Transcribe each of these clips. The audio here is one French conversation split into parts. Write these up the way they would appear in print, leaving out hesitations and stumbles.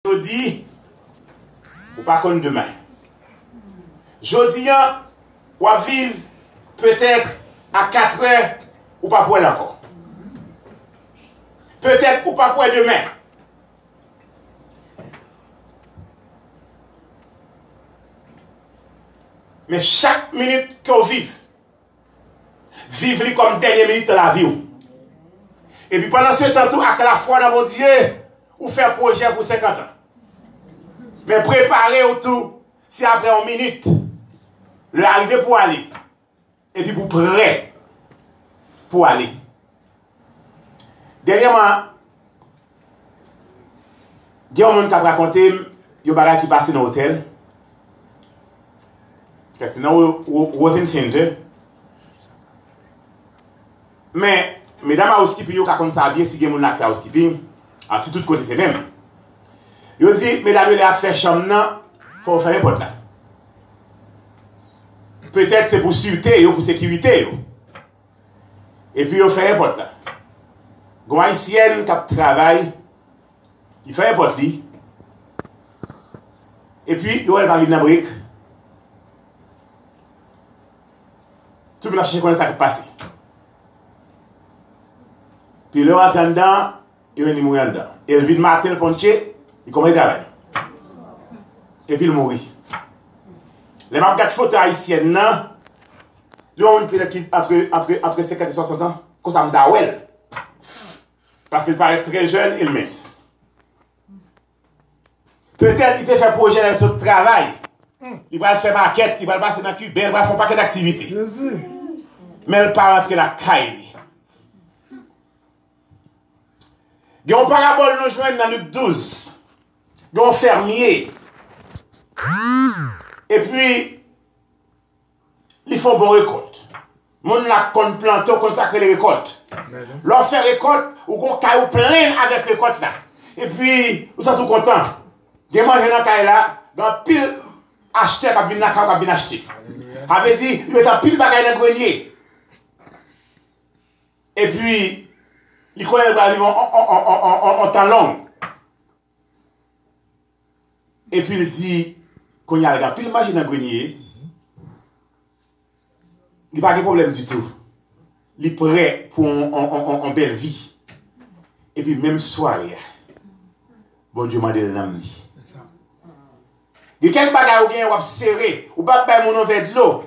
Jodi, ou pas comme demain. Jodi, ou à vivre peut-être à 4 heures, ou pas pour elle encore. Peut-être ou pas pour elle demain. Mais chaque minute que vous vivez, vivez comme dernière minute de la vie. Et puis pendant ce temps, tout, avec la foi dans mon Dieu, ou faire projet pour 50 ans. Mais préparez-vous tout, si après une minute, le arriver pour aller. Et puis vous prêt pour aller. Dernièrement, il y a un monde qui a raconté, il y a un qui passe dans l'hôtel. C'est dans Rosen Center. Mais, mesdames, à housekeeping, vous avez ça bien si vous avez fait housekeeping. Alors, si tout côté c'est même. Vous dit, mesdames, vous avez fait chambre, il faut faire un porte là. Peut-être c'est pour sûreté, pour sécurité. Et puis, vous fait un porte là. Une haïtienne qui travaille, qui fait un porte là. Et puis, vous va venir dans la brique. Tout le monde a cherché comment ça passe. Puis le rentre dedans, il va mourir dedans. Et il vient mater le ponché, il commence à travailler. Et puis il mourit. Les gens qui ont photo haïtienne, ils ont peut-être entre 50 et 60 ans, comme ça me d'Awel. Parce qu'il paraît très jeune et mince. Peut-être qu'il a fait projet dans le travail. Il va faire maquette, il va passer dans le cube, il va faire un paquet d'activités. Mais il ne pas rentrer la caille. Il y a une parabole nous joignent dans Luc 12. Il y a un fermier. Et puis, il faut bonne récolte. Mon la kon planter, consacrer les récoltes. Leur faire récolte, ou qu'on caillou plein avec récolte là. Et puis, vous êtes tout content. Vous mangez dans la caille là, dans pile acheter qui bien acheté. Avait dit, il met un pile bagaille dans le grenier. Et puis, il connaît le balion en temps long. Et puis il dit, qu'on y a le gars, puis il mange dans le grenier. Il n'y a pas de problème du tout. Il est prêt pour une belle vie. Et puis même soirée, bon Dieu m'a dit l'âme. Il y a quelques bagages qui sont serrés, ou pas faire mon verre de l'eau.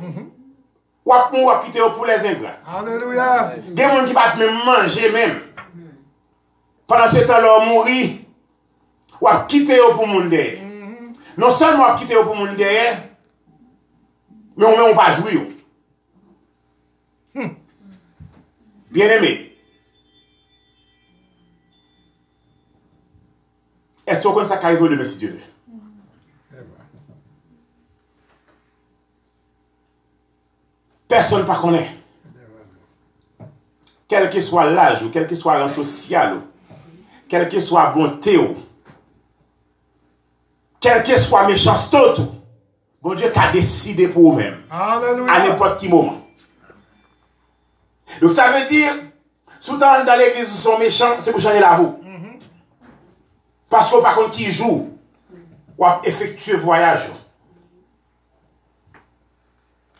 Ou pas quitter pour les ingrats. Alléluia. Il y a des gens qui ne vont même manger même. Pendant ce temps, là, mourir, ou quitter pour mon derrière. Non seulement quitter pour mon derrière, mais on ne peut pas jouer. Bien aimé. Est-ce qu'on ça arrive demain si Dieu veut? Personne ne connaît. Quel que soit l'âge, ou quel que soit le social, quel que soit la bonté, quel que soit méchanceté, bon Dieu a décidé pour vous-même. À n'importe quel moment. Donc ça veut dire, souvent dans l'église, ils sont méchants, c'est pour changer la vie. Parce que par contre, qui joue, ou effectuer voyage.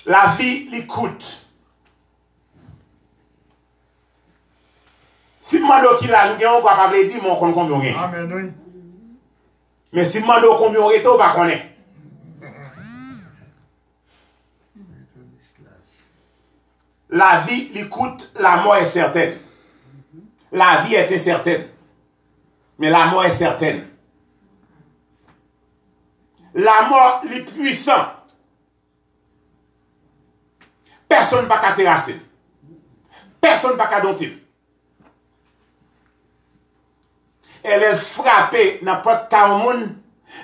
La vie, lui coûte. Si je demande qui l'a joué, on ne va pas dire, mais on connaît combien. Amen, oui. Mais si je demande combien on est, on ne va pas connaître. La vie lui coûte, la mort est certaine. La vie est incertaine. Mais la mort est certaine. La mort est puissante. Personne ne va pas terrasser. Personne ne va pas dompter. Elle est frappée dans n'importe quel monde.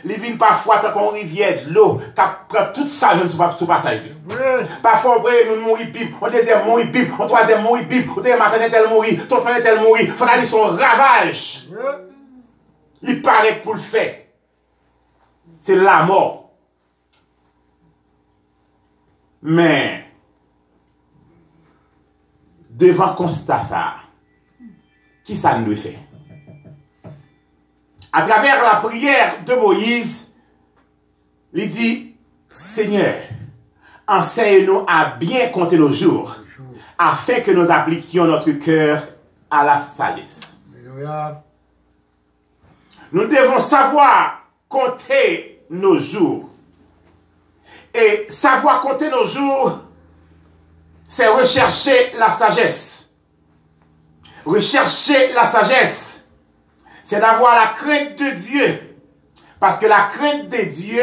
Elle vient parfois dans une rivière de l'eau qui prend tout ça sur le passage. Parfois, on peut mourir bim, on deuxième mourir bim, on troisième mourir bim, on deuxième matin tel mourir, ton frère tel mourir. Il faut aller son ravage. Il paraît pour le faire. C'est la mort. Mais, devant constat ça, qui ça nous fait? à travers la prière de Moïse, il dit, Seigneur, enseigne-nous à bien compter nos jours, afin que nous appliquions notre cœur à la sagesse. Alléluia. Nous devons savoir compter nos jours. Et savoir compter nos jours, c'est rechercher la sagesse. Rechercher la sagesse, c'est d'avoir la crainte de Dieu. Parce que la crainte de Dieu,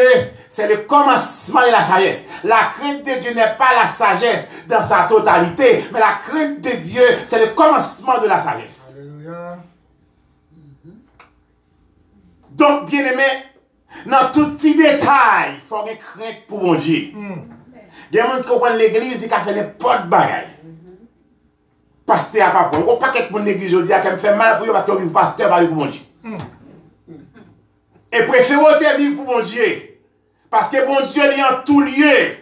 c'est le commencement de la sagesse. La crainte de Dieu n'est pas la sagesse dans sa totalité, mais la crainte de Dieu, c'est le commencement de la sagesse. Alléluia. Donc, bien aimé, dans tout petit détail, il faut une crainte pour mon Dieu. Il y a des gens qui comprennent l'église, qui fait n'importe quoi bagaille. Pasteur n'a pas pour. On ne pas quelqu'un de l'église aujourd'hui qui me fait mal pour eux parce que le pasteur va vivre pour mon Dieu. Et préférez vivre pour mon Dieu. Parce que mon Dieu, il est en tout lieu.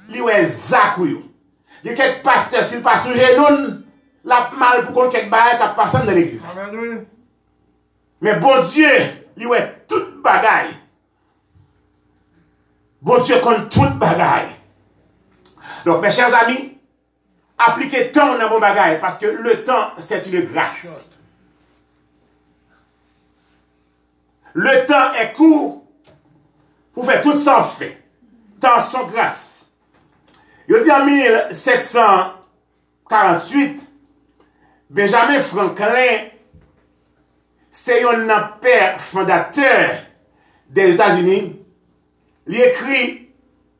Il est Zakou. Il y a quelques pasteurs, s'ils passent sur genoux, la mal pour qu'on quelques bagailles qui passent dans l'église. Mais bon Dieu, il est toute bagaille. Bon Dieu compte toute bagaille. Donc, mes chers amis, appliquez temps dans vos bagailles parce que le temps, c'est une grâce. Le temps est court pour faire tout ça fait. Temps sans grâce. Je dis en 1748, Benjamin Franklin, c'est un père fondateur des États-Unis. Il écrit,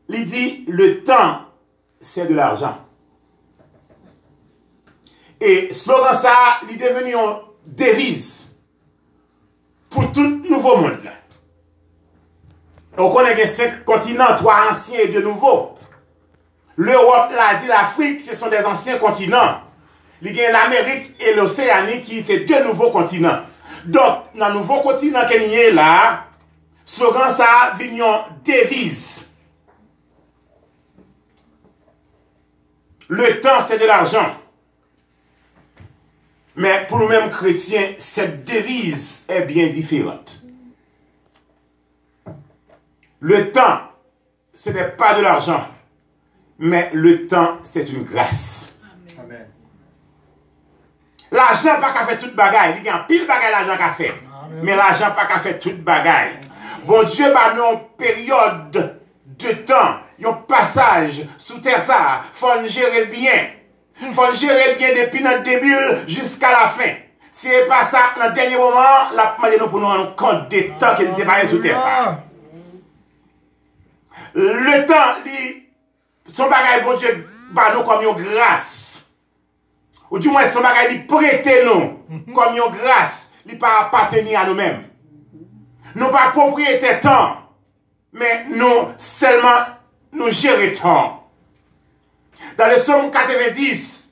il dit, le temps, c'est de l'argent. Et slogan ça, il est devenu une devise pour tout nouveau monde. On connaît que 5 continents, 3 anciens et 2 nouveaux. L'Europe, l'Asie, l'Afrique, ce sont des anciens continents. Il y a l'Amérique et l'Océanie qui sont 2 nouveaux continents. Donc, dans le nouveau continent qu'il y a là, slogan ça, vignon devise. Le temps, c'est de l'argent. Mais pour nous-mêmes chrétiens, cette devise est bien différente. Le temps, ce n'est pas de l'argent, mais le temps, c'est une grâce. Amen. L'argent n'a pas qu'à faire toute bagaille. Il y a un pile bagaille l'argent qu'a fait. Mais l'argent n'a pas qu'à faire toute bagaille. Bon Dieu, bah, nous, une période de temps, un passage sous terre ça, il faut le gérer bien. Il faut le gérer bien depuis le début jusqu'à la fin. Si ce n'est pas ça, dans le dernier moment, la demande nous pour nous rendre compte des temps qu'il était pas sous terre ça. Le temps, son bagage, bon Dieu, bah, nous comme une grâce. Ou du moins, son bagage, il prête nous comme une grâce. Il pas appartenir à nous-mêmes. Nous pas propriétaires temps, mais nous seulement nous gérons temps. Dans le psaume 90,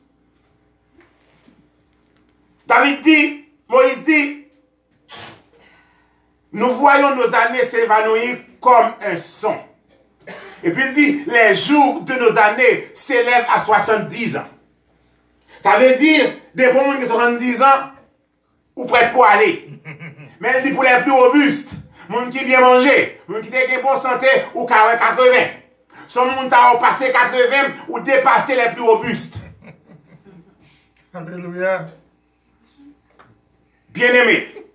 David dit, Moïse dit, nous voyons nos années s'évanouir comme un son. Et puis il dit, les jours de nos années s'élèvent à 70 ans. Ça veut dire, des bons gens qui ont 70 ans, ou prêts pour aller. Mais il dit pour les plus robustes, les gens qui bien manger, les gens qui ont bonne santé, ou 80. Son monde a passé 80 ou dépassé les plus robustes. Alléluia. Bien aimé.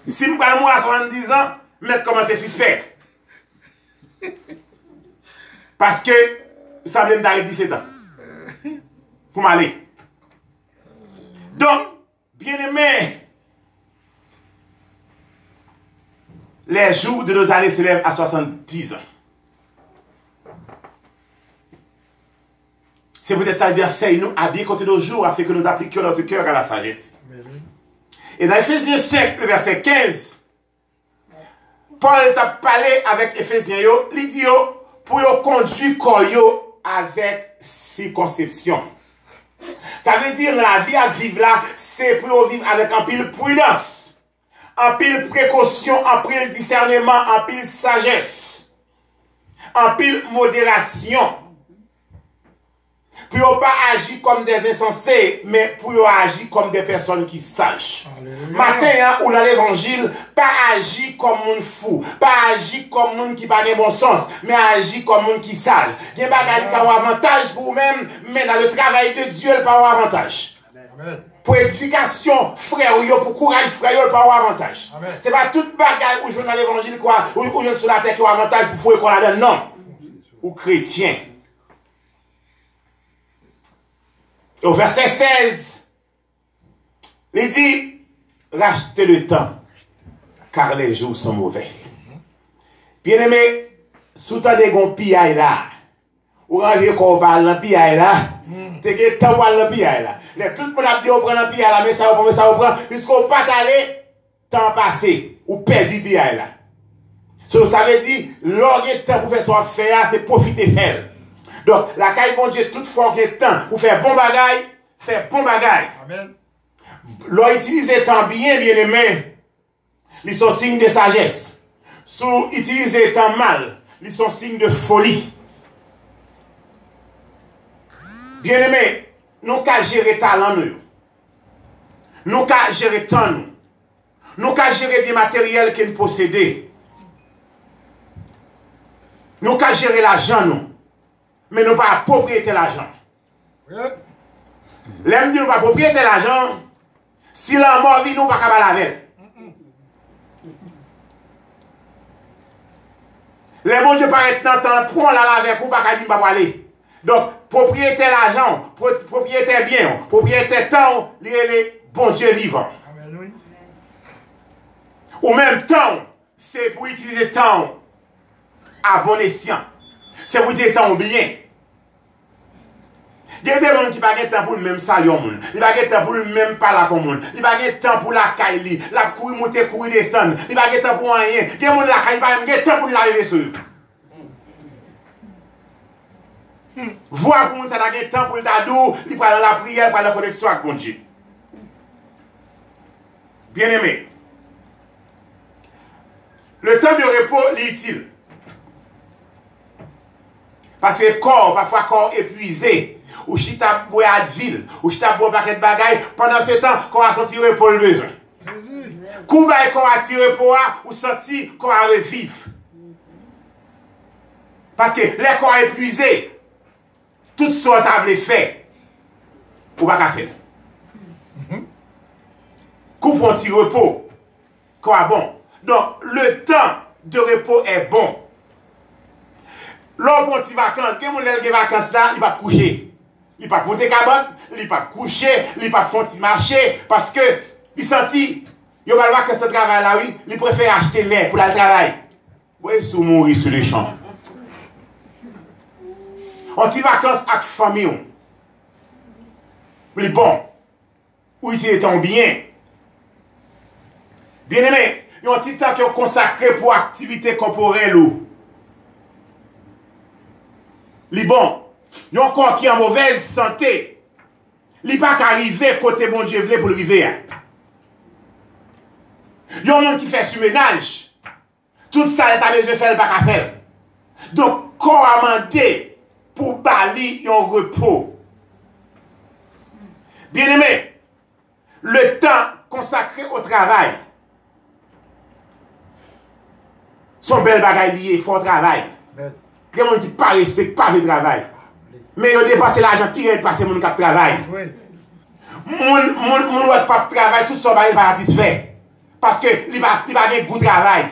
Si je prends moi à 70 ans, je commence à suspect. Parce que ça me donne 17 ans. Pour m'aller. Donc, bien aimé, les jours de nos années s'élèvent à 70 ans. C'est peut-être ça dire, enseigne-nous à bien compter nos jours afin que nous appliquions notre cœur à la sagesse. Et dans Ephésiens 5, le verset 15, Paul t'a parlé avec Ephésiens, il dit pour conduire corps avec circonspection. Ça veut dire la vie à vivre là, c'est pour vivre avec un pile prudence, un pile précaution, un pile discernement, un pile sagesse, un pile modération. Pour ne pas agir comme des insensés, mais pour agir comme des personnes qui sages. Matin, hein, ou dans l'évangile, pas agir comme un fou, pas agir comme un qui n'a pas de bon sens, mais agir comme un qui sage. Il y a des avantage pour vous-même, mais dans le travail de Dieu, il n'y a pas avantage. Amen. Pour édification, frère, pour courage, frère, il n'y a pas avantage. Ce n'est pas toute bagaille où je dans l'évangile, où je suis sur la terre qui a avantage pour fouiller qu'on la donne. Non. Ou chrétien. Au verset 16, il dit, rachetez le temps, car les jours sont mauvais. Bien aimé, sous ta dégon piaille là, ou rangez qu'on parle dans piaille là, t'es que t'as pas le piaille là. Tout le monde a dit on prend le piaille là, mais ça prend, puisqu'on pas aller, temps passé, ou perdu piaille là. Ça veut dire, l'orgue temps pour faire ce qu'on fait, c'est profiter faire. Donc, la caille bon Dieu, toutefois qu'il y a temps pour faire bon bagaille, faire bon bagaille. Amen. L'on utilise temps bien aimé, ils sont signes de sagesse. Sous utiliser temps mal, ils sont signes de folie. Bien aimé, nous qu'à gérer talent nous. Nous qu'à gérer temps nous. Nous qu'à gérer bien matériel que nous possédons. Nous qu'à gérer l'argent nous. Mais nous pas propriété l'argent. L'aime dit nous pas propriété l'argent. Si la mort vit, nous pas capable laver. Les bons Dieu paraît dans temps prend la laver ou pas capable pas aller. Donc propriété l'argent, propriété bien, propriété temps, les bon Dieu vivant. Ou même temps, c'est pour utiliser temps à bon escient. C'est pour dire temps bien. Il y a des gens qui n'ont pas de temps pour le même salut au monde. Ils n'ont pas de temps pour le même parler au monde. Ils n'ont pas de temps pour la caille, la couille monter, couille descendre. Ils n'ont pas de temps pour rien. Il y a des gens qui n'ont pas de temps pour la sur. Voir pour nous, ça n'a pas de temps pour le tadou, il prend dans la prière, par la connexion avec mon Dieu. Bien aimé. Le temps de repos est utile. Parce que corps, parfois corps épuisé, ou chita boire à ville, ou chita boire paquet de bagaille, pendant ce temps, corps a senti repos le besoin. Kouba et corps a tiré repos, ou senti corps a revivre. Parce que les corps épuisés, toutes sortes de fait, ou pas qu'à faire. Coupe un petit repos, corps bon. Donc, le temps de repos est bon. L'homme prend des vacances, il y a des vacances là, il va coucher. Il va monter cabane, il va coucher, il va faire un marché, parce que il sentit, il va voir que ce travail là, oui, il préfère acheter l'air pour le travail. Oui, il faut mourir sur les champs. On dit vacances avec famille. Mais bon, où il est bien. Bien aimé, il y a un petit temps qui est consacré pour activité corporelle. Li bon, yon corps qui est en mauvaise santé, li pas qu'arriver côté bon Dieu vle pour le river. Yon monde qui fait sur ménage, tout ça il a besoin de faire le pas qu'à faire. Donc corps a mandé pour bali yon repos. Bien aimé, le temps consacré au travail, son bel bagay lié, il faut travail. Il y a des gens qui ne respectent pas le travail. Mais ils ont dépensé l'argent pire de passer mon cap de travail. Mon pas de travail, tout ça va pas satisfait. Parce que il va pas goût de travail.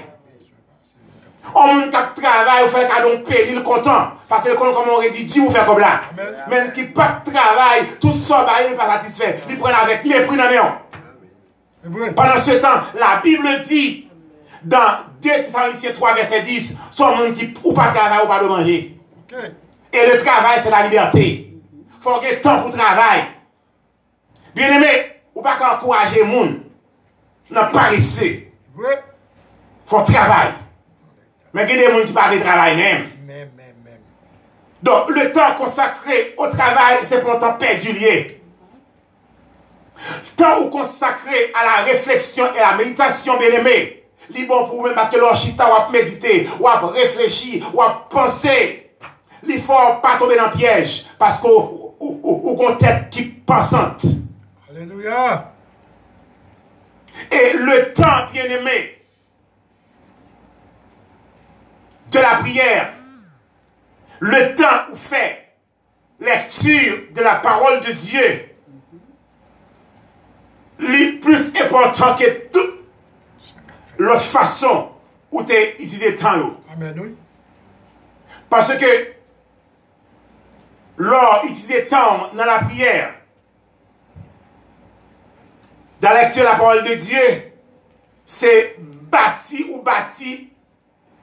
On mon cap de travail, vous faites cadeau péril content. Parce que comme on aurait dit, Dieu vous fait comme là. Même qui pas de travail, tout ça va pas satisfait. Il prend avec mépris dans le Pendant ce temps, la Bible dit dans 2 Thessaloniciens 3, verset 10, son monde qui ou pas travailler ou pas de manger. Okay. Et le travail, c'est la liberté. Il faut qu'il y ait temps pour travailler. Bien aimé, ou pas qu'encourager les gens. Non, pas rester. Il faut travailler. Mais il y a des gens qui ne parlent pas de travail même. Donc, le temps consacré au travail, c'est pour le temps perdu lié. Temps ou consacré à la réflexion et à la méditation, bien aimé. Li bon pour vous parce que l'orchita ou méditer, ou réfléchir, ou penser. Il faut pas tomber dans le piège. Parce que ou qu'on tête qui pensante. Alléluia. Et le temps, bien-aimé, de la prière, le temps où fait lecture de la parole de Dieu, le plus important que toute l'autre façon où tu es utilisé le temps. Amen, oui. Parce que lors utiliser le temps dans la prière, dans la lecture de la parole de Dieu, c'est bâti ou bâti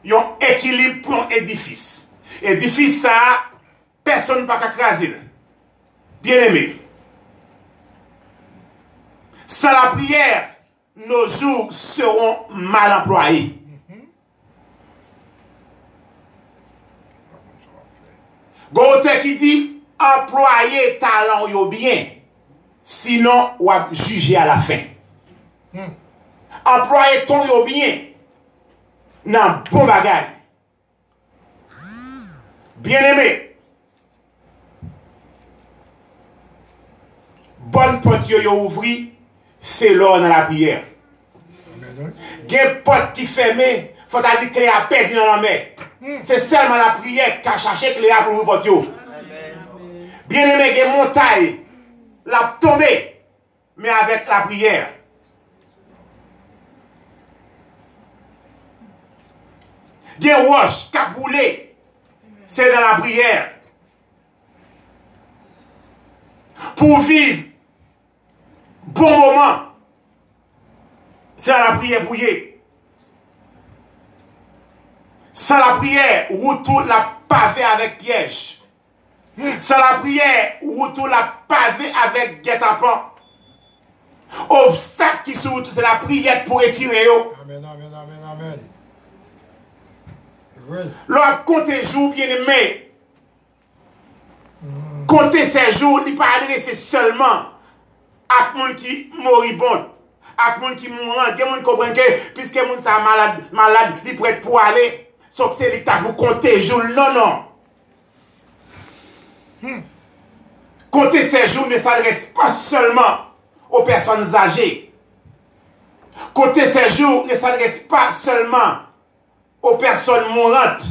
un équilibre pour un édifice. Édifice, ça, personne ne peut pas craser. Bien aimé. Sans la prière, nos jours seront mal employés. Goethe qui dit, employez talent yo bien, sinon ou va juger à la fin. Employez ton yo bien, nan bon bagage. Bien aimé, bonne porte yo ouvri, c'est l'or dans la prière. Gen porte qui ferme, faut dire que a perdu dans la mer. C'est seulement la prière qui a cherché que les a pour vous porter. Bien aimé, gen montagne, la tomber, mais avec la prière. Gen roche qui a brûlé, c'est dans la prière. Pour vivre bon moment, c'est dans la prière brouillée. Sans la prière, retour la pavé avec piège. Sans la prière, retour la pavé avec guet-apens. Obstacle qui sur c'est la prière pour retirer. Amen, amen, amen, amen. Oui. L'on compte jours, bien aimé. Compter ces jours, il pas adresser seulement à gens qui moribond, à gens qui mourent, des gens qui comprennent que puisque les gens sont malades, ils prêtent pour aller. Sauf que c'est l'État pour compter jours. Non, non. Compter ces jours ne s'adresse pas seulement aux personnes âgées. Compter ces jours ne s'adresse pas seulement aux personnes mourantes.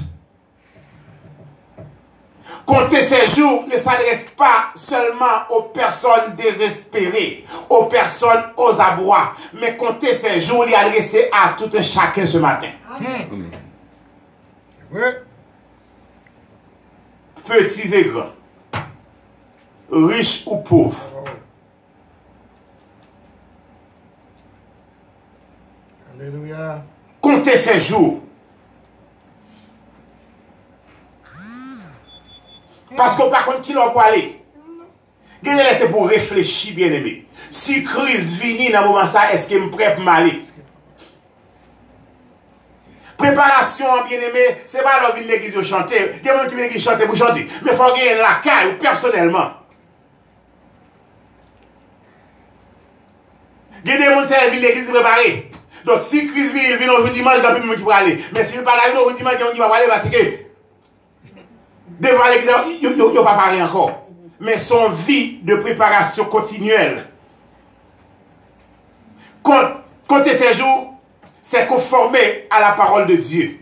Compter ces jours ne s'adresse pas seulement aux personnes désespérées, aux personnes aux abois, mais compter ces jours est adressé à tout un chacun ce matin. Oui. Petits et grands, riches ou pauvres. Alléluia. Comptez ces jours. Parce qu'on par contre qui l'on peut aller. C'est pour réfléchir, bien aimé. Si crise vient dans le moment ça, est-ce que je suis prêt pour m'aller? Préparation, bien aimé, c'est pas leur vie de l'église de chanter. Il y a des gens qui viennent chanter pour chanter. Mais il faut gagner la caille personnellement. Il y a des gens qui viennent de l'église de préparer. Donc si crise vient, il vient aujourd'hui dimanche, il y a plus de monde qui va aller. Mais si il pas là, aujourd'hui dimanche, il y a qui va aller parce que devant l'église, il ne va pas parler encore. Mais son vie de préparation continuelle. Compter ces jours, c'est conformer à la parole de Dieu.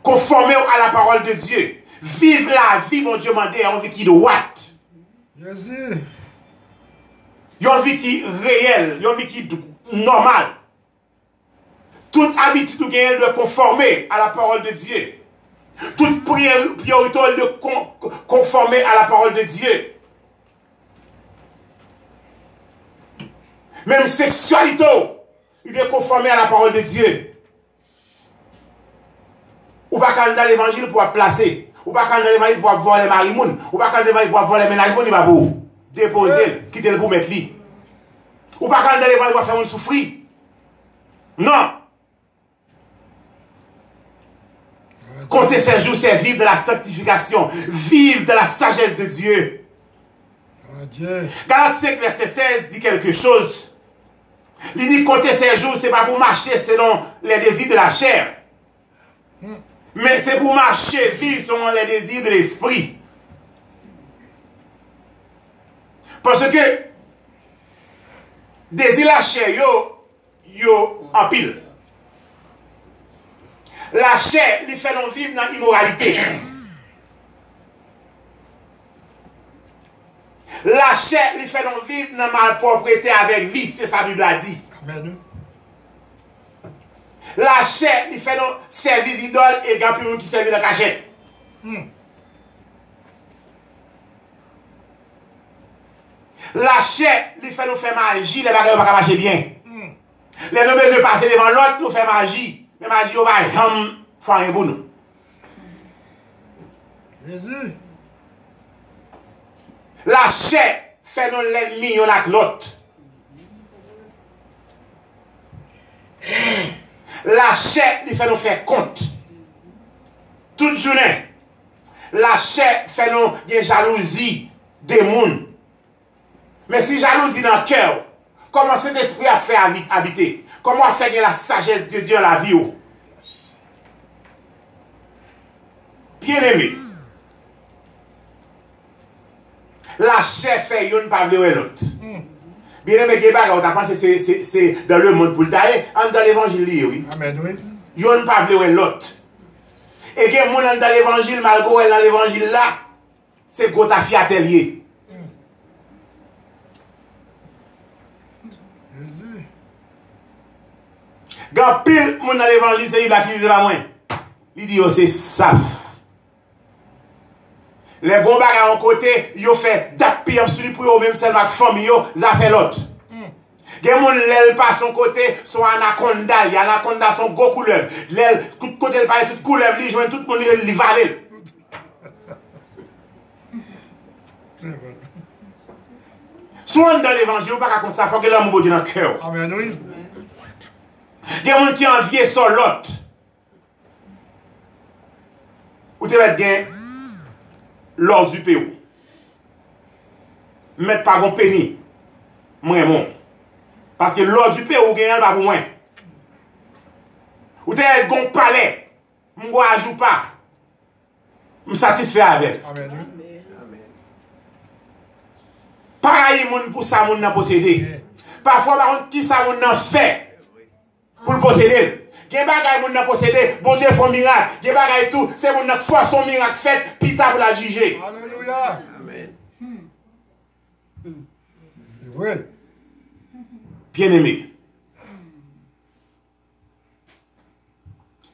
Conformer à la parole de Dieu. Vive la vie, mon Dieu, m'a dit, une vie qui est droite. Jésus. Une vie qui est réelle, une vie qui est normale. Toute habitude de conformer à la parole de Dieu. Toute priorité de conformer à la parole de Dieu. Même sexualité, il est conformé à la parole de Dieu. Ou pas quand dans l'évangile pour placer. Ou pas quand dans l'évangile pour voir les marimoun. Ou pas quand dans l'évangile pour voir les ménages, il va pour déposer, quitter le pour mettre lui. Ou pas quand dans l'évangile pour faire un souffrir. Non. Compter ces jours, c'est vivre de la sanctification. Vivre de la sagesse de Dieu. Galates 5, verset 16 dit quelque chose. Il dit compter ces jours, c'est pas pour marcher selon les désirs de la chair. Mais c'est pour marcher, vivre selon les désirs de l'esprit. Parce que désir la chair, yo en pile. La chair, il fait nous vivre dans l'immoralité. La chair, il fait nous vivre dans la malpropreté avec vice, c'est ça la Bible a dit. Amen. La chair, il fait nous servir idole et grand plus qui servent dans la cachette. La chair, il fait nous faire magie, les bagages ne vont pas marcher bien. Les deux besoin de passer devant l'autre, nous faire magie. Mais magie, on va jamais faire un pour nous. Jésus. La chair fait nous l'ennemi, on a que l'autre. La chair, il fait nous faire compte. Toute journée. La chair fait nous des jalousie des mondes. Mais si jalousie dans le cœur, comment cet esprit a fait habiter? Comment a fait la sagesse de Dieu dans la vie? Bien aimé. La chair fait yon pas vle l'autre. Bien aimé, on t'a pensé c'est dans le monde pour le tailler, dans l'évangile, oui. Amen, oui. Yon pas vle l'autre. Et que moun dans l'évangile, malgré dans l'évangile là, c'est gros ta fille atelier. Quand pile moun dans l'évangile, c'est il qui dit pas moins. Il dit, oh, c'est saf. Les bons bagages en côté, ils ont fait d'appui sur pour eux, même seulement famille, ils ont fait l'autre. Gen moun l'el pas son côté, son anaconda, y anaconda son gros couleuvre. L'el, tout côté le parle, toute couleuvre, li joint tout le monde, li valé. Soit dans l'évangile, ou pas comme ça, faut que l'amour de dans le cœur. Amen, oui. Gen moun qui envie sur l'autre. Ou te mettre gen l'or du pays. Mettre pas gon péni. Moi mon. Parce que l'or du pays ou gagne pas pour moi. Ou te mettre gon palais. M'go ajoute pas. Me satisfait avec. Amen, oui. Pareil moun pour ça moun nan posséder. Parfois par contre qui ça moun nan fait pour le posséder. Gen bagay moun nan posséder, bon Dieu font miracle. Gen bagay tout, c'est moun nan fois son miracle fait, pita pour la juger. Alléluia. Amen. Oui. Bien aimé.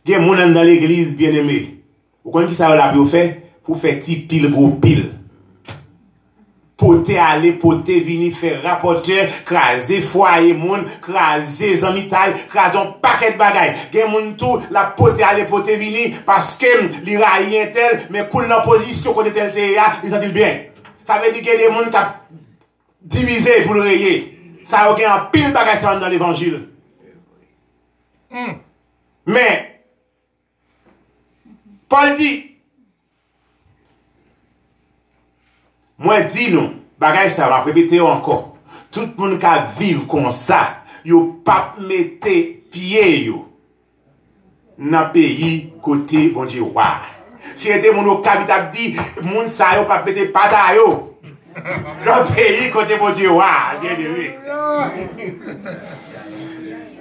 Gen moun dans l'église bien aimé. Vous connaissez qui ça la pour faire? Pour faire petit pile gros pile. Poter aller, poter venir faire rapporteur, craser foyer moun, craser zamitaille, craser un paquet de bagaille. Gen moun tout, la poter aller, poter venir, parce que li raille tel, mais cool dans position côté tel ya, il sentit bien. Ça veut dire que des moun t'a divisé pour le rayer. Ça a aucun pile bagaille dans l'évangile. Mais, Paul dit, moi dis non, bagay ça va répéter encore. Tout le monde qui vivre comme ça, yo pas mette pied yo dans pays côté bon Dieu wa. Si était mon habitable dit moun ça yo pas mette pata yo dans pays côté bon Dieu wa, bien aimé.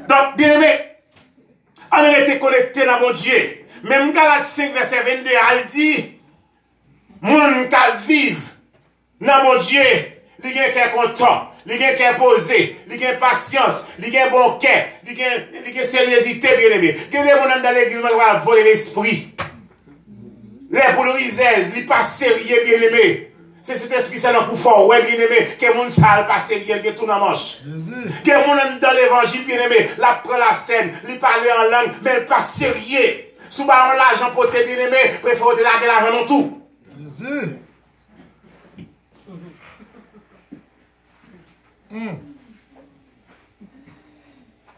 Donc bien aimé, on était connecté dans mon Dieu. Même Galates 5 verset 22 elle dit moun qui vivre dans mon Dieu, il y a un content, il y a un posé, il y a patience, il y a un bon cœur, il y a sérieuxité, bien aimé. Il y a des gens dans l'église qui vont voler l'esprit. Les pour le risèze, il pas sérieux, bien aimé. C'est cet esprit, c'est là pour fort, ouais, bien aimé, que les gens ne pas sérieux, qui tout dans la manche. Que les gens dans l'évangile, bien aimé, la prend la scène, il parle en langue, mais il pas sérieux. Souvent, l'argent pour te bien aimé, préfère te la gueule avant tout.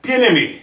Bien aimé,